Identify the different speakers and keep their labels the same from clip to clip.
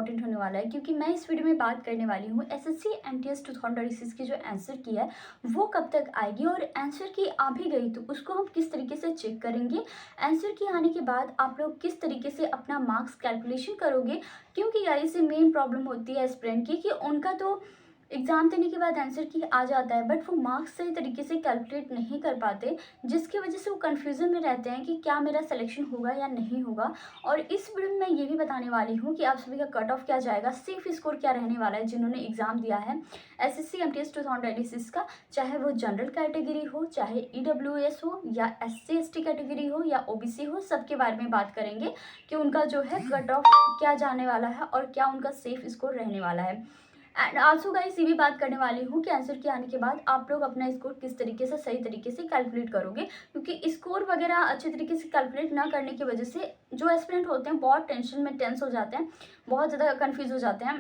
Speaker 1: Important होने वाला है, क्योंकि मैं इस वीडियो में बात करने वाली हूँ एसएससी एमटीएस 2026 की जो आंसर की है वो कब तक आएगी, और आंसर की आ भी गई तो उसको हम किस तरीके से चेक करेंगे। आंसर की आने के बाद आप लोग किस तरीके से अपना मार्क्स कैलकुलेशन करोगे, क्योंकि गाइस से मेन प्रॉब्लम होती है एस्पिरेंट की कि उनका तो एग्ज़ाम देने के बाद आंसर की आ जाता है, बट वो मार्क्स सही तरीके से कैलकुलेट नहीं कर पाते, जिसकी वजह से वो कन्फ्यूज़न में रहते हैं कि क्या मेरा सिलेक्शन होगा या नहीं होगा। और इस वीडियो में मैं ये भी बताने वाली हूँ कि आप सभी का कट ऑफ क्या जाएगा, सेफ स्कोर क्या रहने वाला है जिन्होंने एग्ज़ाम दिया है एसएससी एमटीएस 2026 का, चाहे वो जनरल कैटेगरी हो, चाहे ईडब्ल्यूएस हो, या एससी एसटी कैटेगरी हो, या ओबीसी हो, सबके बारे में बात करेंगे कि उनका जो है कट ऑफ क्या जाने वाला है और क्या उनका सेफ स्कोर रहने वाला है। एंड आल्सो गाइस ये भी बात करने वाली हूँ कि आंसर के आने के बाद आप लोग अपना स्कोर किस तरीके से सही तरीके से कैलकुलेट करोगे, क्योंकि स्कोर वगैरह अच्छे तरीके से कैलकुलेट ना करने की वजह से जो एस्पिरेंट होते हैं बहुत टेंस हो जाते हैं, बहुत ज़्यादा कन्फ्यूज़ हो जाते हैं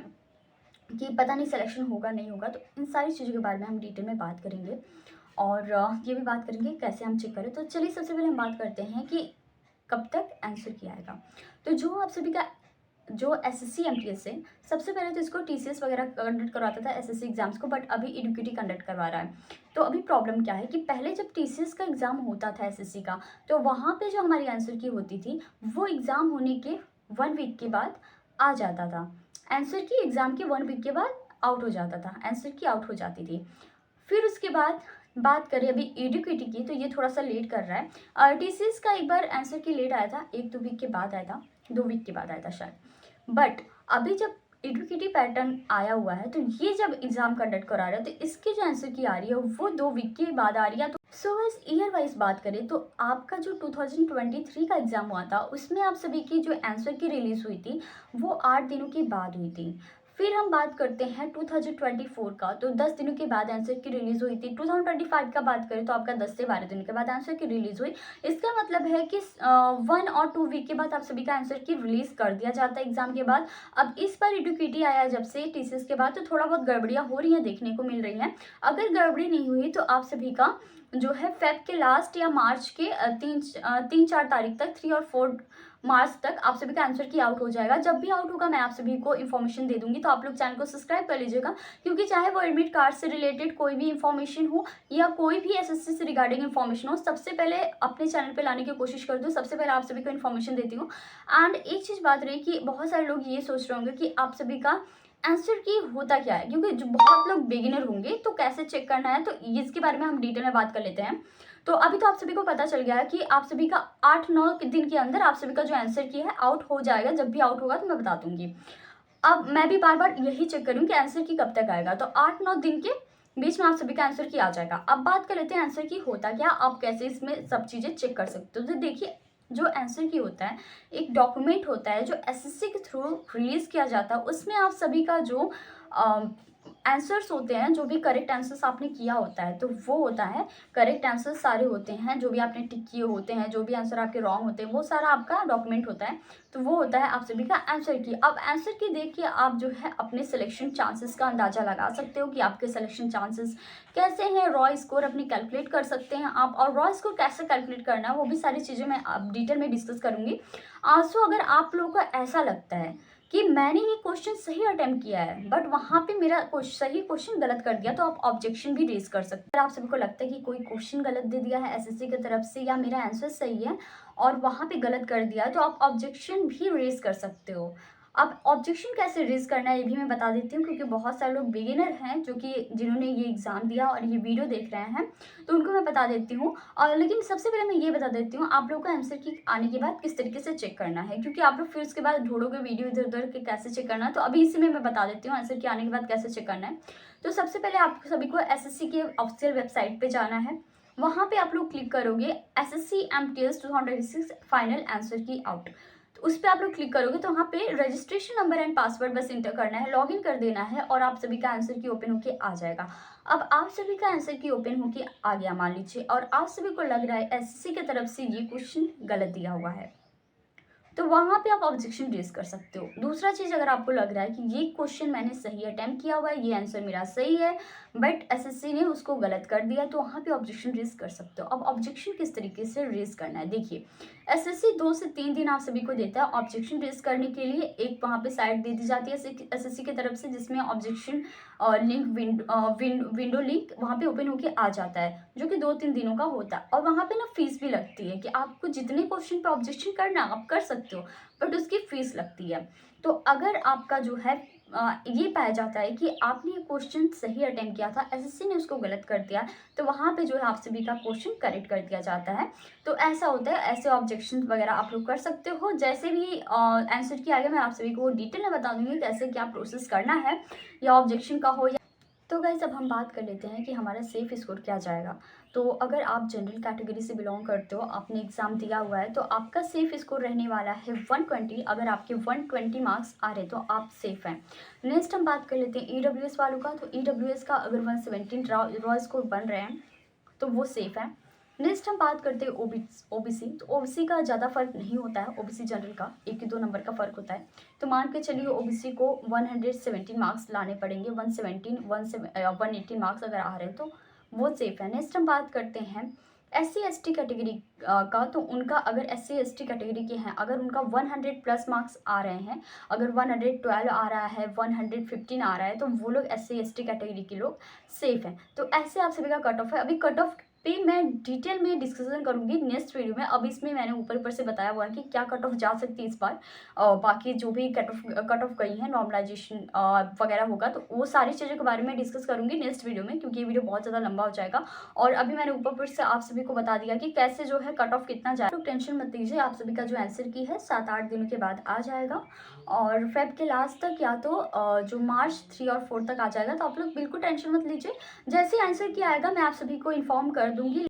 Speaker 1: कि पता नहीं सिलेक्शन होगा नहीं होगा। तो इन सारी चीज़ों के बारे में हम डिटेल में बात करेंगे, और ये भी बात करेंगे कैसे हम चेक करें। तो चलिए सबसे पहले हम बात करते हैं कि कब तक आंसर किया आएगा। तो जो आप सभी का जो एसएससी एमटीएस है, सबसे पहले तो इसको टीसीएस वगैरह कंडक्ट करवाता था एसएससी एग्जाम्स को, बट अभी एडुकेटी कंडक्ट करवा रहा है। तो अभी प्रॉब्लम क्या है कि पहले जब टीसीएस का एग्ज़ाम होता था एसएससी का, तो वहाँ पे जो हमारी आंसर की होती थी वो एग्ज़ाम होने के 1 वीक के बाद आ जाता था। आंसर की एग्ज़ाम के 1 वीक के बाद आउट हो जाता था, आंसर की आउट हो जाती थी। फिर उसके बाद बात करें अभी एडुकेटी की, तो ये थोड़ा सा लेट कर रहा है। टीसीएस का एक बार आंसर की लेट आया था, 1-2 वीक के बाद आया था, 2 वीक के बाद आया था शायद। बट अभी जब एडुकेटी पैटर्न आया हुआ है, तो ये जब एग्ज़ाम कंडक्ट करा रहा है, तो इसकी जो आंसर की आ रही है वो 2 वीक के बाद आ रही है। तो सो इस ईयर वाइज बात करें तो आपका जो 2023 का एग्ज़ाम हुआ था उसमें आप सभी की जो आंसर की रिलीज़ हुई थी वो 8 दिनों के बाद हुई थी। फिर हम बात करते हैं 2024 का, तो 10 दिनों के बाद आंसर की रिलीज़ हुई थी। 2025 का बात करें तो आपका 10 से 12 दिनों के बाद आंसर की रिलीज़ हुई। इसका मतलब है कि 1 और 2 वीक के बाद आप सभी का आंसर की रिलीज़ कर दिया जाता है एग्ज़ाम के बाद। अब इस बार एडुकेटी आया जब से टीसीएस के बाद, तो थोड़ा बहुत गड़बड़ियाँ हो रही हैं, देखने को मिल रही हैं। अगर गड़बड़ी नहीं हुई तो आप सभी का जो है फेब के लास्ट या मार्च के 3-4 तारीख तक, 3 और 4 मार्च तक आप सभी का आंसर की आउट हो जाएगा। जब भी आउट होगा मैं आप सभी को इन्फॉर्मेशन दे दूंगी, तो आप लोग चैनल को सब्सक्राइब कर लीजिएगा, क्योंकि चाहे वो एडमिट कार्ड से रिलेटेड कोई भी इन्फॉर्मेशन हो या कोई भी एसएससी से रिगार्डिंग इन्फॉर्मेशन हो, सबसे पहले अपने चैनल पे लाने की कोशिश करती हूँ, सबसे पहले आप सभी को इन्फॉर्मेशन देती हूँ। एंड एक चीज़ बात रही कि बहुत सारे लोग ये सोच रहे होंगे कि आप सभी का आंसर की होता क्या है, क्योंकि जो बहुत लोग बिगिनर होंगे तो कैसे चेक करना है, तो इसके बारे में हम डिटेल में बात कर लेते हैं। तो अभी तो आप सभी को पता चल गया है कि आप सभी का 8-9 दिन के अंदर आप सभी का जो आंसर की है आउट हो जाएगा। जब भी आउट होगा तो मैं बता दूंगी। अब मैं भी बार बार यही चेक करूँ कि आंसर की कब तक आएगा, तो 8-9 दिन के बीच में आप सभी का आंसर की आ जाएगा। अब बात कर लेते हैं आंसर की होता क्या, आप कैसे इसमें सब चीज़ें चेक कर सकते हो। तो देखिए, जो आंसर की होता है एक डॉक्यूमेंट होता है जो एसएससी के थ्रू रिलीज़ किया जाता है। उसमें आप सभी का जो आंसर्स होते हैं, जो भी करेक्ट आंसर्स आपने किया होता है, तो वो होता है करेक्ट आंसर्स सारे होते हैं, जो भी आपने टिक किए होते हैं, जो भी आंसर आपके रॉन्ग होते हैं, वो सारा आपका डॉक्यूमेंट होता है। तो वो होता है आप सभी का आंसर की। अब आंसर की देख के आप जो है अपने सिलेक्शन चांसेस का अंदाज़ा लगा सकते हो कि आपके सिलेक्शन चांसेस कैसे हैं। रॉ स्कोर अपनी कैलकुलेट कर सकते हैं आप, और रॉ स्कोर कैसे कैलकुलेट करना है वो भी सारी चीज़ें मैं अब डिटेल में डिस्कस करूँगी। आल्सो अगर आप लोगों को ऐसा लगता है कि मैंने ये क्वेश्चन सही अटेम्प्ट किया है बट वहाँ पे मेरा सही क्वेश्चन गलत कर दिया, तो आप ऑब्जेक्शन भी रेज कर सकते हैं। अगर आप सभी को लगता है कि कोई क्वेश्चन गलत दे दिया है एसएससी की तरफ से, या मेरा आंसर सही है और वहाँ पे गलत कर दिया है, तो आप ऑब्जेक्शन भी रेज कर सकते हो। अब ऑब्जेक्शन कैसे रेज करना है ये भी मैं बता देती हूँ, क्योंकि बहुत सारे लोग बिगिनर हैं जो कि जिन्होंने ये एग्ज़ाम दिया और ये वीडियो देख रहे हैं, तो उनको मैं बता देती हूँ। और लेकिन सबसे पहले मैं ये बता देती हूँ आप लोग को आंसर की आने के बाद किस तरीके से चेक करना है, क्योंकि आप लोग फिर उसके बाद ढूंढोगे वीडियो इधर उधर के कैसे चेक करना है। तो अभी इसी में मैं बता देती हूँ आंसर के आने के बाद कैसे चेक करना है। तो सबसे पहले आप सभी को एसएससी के ऑफिशियल वेबसाइट पर जाना है। वहाँ पर आप लोग क्लिक करोगे एसएससी एमटीएस 2026 फाइनल आंसर की आउट, तो उस पर आप लोग क्लिक करोगे तो वहाँ पे रजिस्ट्रेशन नंबर एंड पासवर्ड बस इंटर करना है, लॉगिन कर देना है, और आप सभी का आंसर की ओपन होके आ जाएगा। अब आप सभी का आंसर की ओपन होके आ गया मान लीजिए, और आप सभी को लग रहा है एसएससी की तरफ से ये क्वेश्चन गलत दिया हुआ है, तो वहाँ पे आप ऑब्जेक्शन रेज़ कर सकते हो। दूसरा चीज़, अगर आपको लग रहा है कि ये क्वेश्चन मैंने सही अटेम्प्ट किया हुआ है, ये आंसर मेरा सही है, बट एसएससी ने उसको गलत कर दिया है, तो वहाँ पे ऑब्जेक्शन रेज़ कर सकते हो। अब ऑब्जेक्शन किस तरीके से रेज़ करना है, देखिए एसएससी 2 से 3 दिन आप सभी को देता है ऑब्जेक्शन रेज़ करने के लिए। एक वहाँ पे साइट दे दी जाती है एसएससी की तरफ से, जिसमें ऑब्जेक्शन लिंक विंडो लिंक वहाँ पे ओपन होके आ जाता है, जो कि 2-3 दिनों का होता है। और वहाँ पे ना फीस भी लगती है कि आपको जितने क्वेश्चन पे ऑब्जेक्शन करना आप कर सकते हो, बट उसकी फीस लगती है। तो अगर आपका जो है ये पाया जाता है कि आपने ये क्वेश्चन सही अटेम्प्ट किया था, एसएससी ने उसको गलत कर दिया, तो वहाँ पे जो है आप सभी का क्वेश्चन करेक्ट कर दिया जाता है। तो ऐसा होता है, ऐसे ऑब्जेक्शन वगैरह आप लोग कर सकते हो। जैसे भी आंसर की आगे मैं आप सभी को डिटेल में बता दूंगी कैसे क्या प्रोसेस करना है, या ऑब्जेक्शन का हो। तो गाइज़ अब हम बात कर लेते हैं कि हमारा सेफ़ स्कोर क्या जाएगा। तो अगर आप जनरल कैटेगरी से बिलोंग करते हो, आपने एग्ज़ाम दिया हुआ है, तो आपका सेफ़ स्कोर रहने वाला है 120। अगर आपके 120 मार्क्स आ रहे तो आप सेफ़ हैं। नेक्स्ट हम बात कर लेते हैं ईडब्ल्यूएस वालों का। तो ईडब्ल्यूएस का अगर 117 रॉ स्कोर बन रहे हैं तो वो सेफ़ है। नेक्स्ट हम बात करते हैं ओबीसी। तो ओबीसी का ज़्यादा फर्क नहीं होता है, ओबीसी जनरल का 1-2 नंबर का फ़र्क होता है। तो मान के चलिए ओबीसी को 117 मार्क्स लाने पड़ेंगे, 118 मार्क्स अगर आ रहे हैं तो वो सेफ़ है। नेक्स्ट हम बात करते हैं एससी एसटी कैटेगरी का। तो उनका अगर एससी एसटी कैटेगरी के हैं, अगर उनका 100 प्लस मार्क्स आ रहे हैं, अगर 112 आ रहा है, 115 आ रहा है, तो वो लोग एससी एसटी कैटेगरी के लोग सेफ़ हैं। तो ऐसे आप सभी का कट ऑफ है। अभी कट ऑफ पे मैं डिटेल में डिस्कशन करूंगी नेक्स्ट वीडियो में। अब इसमें मैंने ऊपर से बताया हुआ है कि क्या कट ऑफ जा सकती है इस बार, और बाकी जो भी कट ऑफ गई है नॉर्मलाइजेशन वगैरह होगा, तो वो सारी चीज़ों के बारे में डिस्कस करूंगी नेक्स्ट वीडियो में, क्योंकि ये वीडियो बहुत ज़्यादा लंबा हो जाएगा। और अभी मैंने ऊपर से आप सभी को बता दिया कि कैसे जो है कट ऑफ कितना जाए। तो टेंशन मत लीजिए, आप सभी का जो आंसर की है 7-8 दिनों के बाद आ जाएगा, और फेब के लास्ट तक या तो जो मार्च 3 और 4 तक आ जाएगा। तो आप लोग बिल्कुल टेंशन मत लीजिए, जैसे आंसर की आएगा मैं आप सभी को इन्फॉर्म कर दूंगी।